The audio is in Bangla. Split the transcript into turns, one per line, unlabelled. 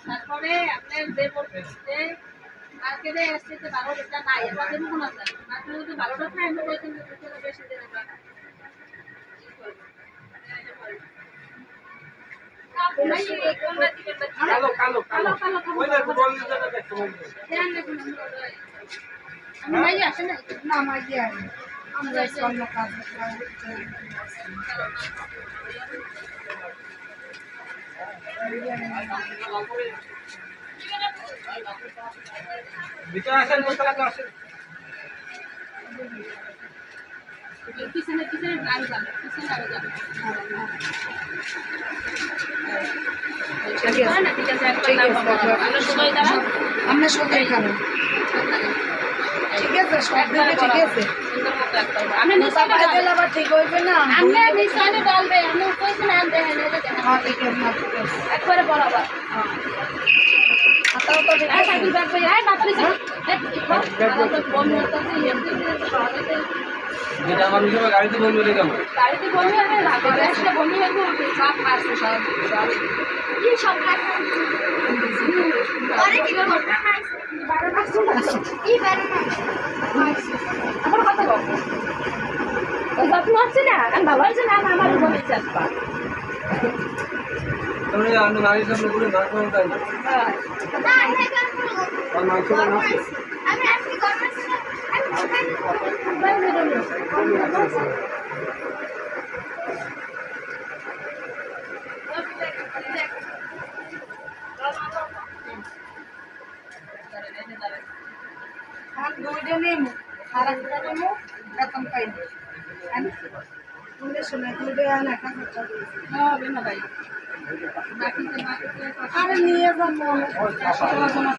তারপরে আপনার যে যে মার্কেটে এসছে যে ভালো যেটা নাই এটা দেবো কোন আছে মার্কেটে যদি ভালোটা খাই আমি ওই কিন্তু বেশি দেবো না কালো কালো কালো কালো ওই না বল দিতে দেখো ধ্যান রাখুন আমি নাই আসে না না মাই দিয়ে আমরা অন্য কাজ ভিতরে আসেন মশলা তো আসেন পিছনে পিছনে আরো যাবে পিছনে আরো যাবে আমরা সবাই খাবো ঠিক আছে সব দিকে ঠিক আছে আমরা নিচে ডাল আবার ঠিক হইবে না আমরা নিচে ডালবে আমরা কইছি না আনতে হ্যাঁ হ্যাঁ ঠিক আছে একবারে বরাবর হ্যাঁ আতাও তো ঠিক আছে সাইকেল ব্যাগ ভাই আয় বাপরে তো ফোন করতেছি যেটা আমার হিসেবে গাড়িতে বন্ধ হয়ে গেল গাড়িতে বন্ধ হয়ে গেল গাড়িতে বন্ধ হয়ে গেল সব মারছে সব কি সব মারছে আরে কি করতে মারছে 12 মারছে কি 12 মারছে আমার কথা বল ওই বাপ মারছে না আমি ভালো আছে না আমার বলে চাপা তুমি আমি গাড়ির সামনে পুরো না করতে তাই না না এটা কেন করব আর মারছে না আমি আজকে করতেছি না আরে নিয়ে যাবো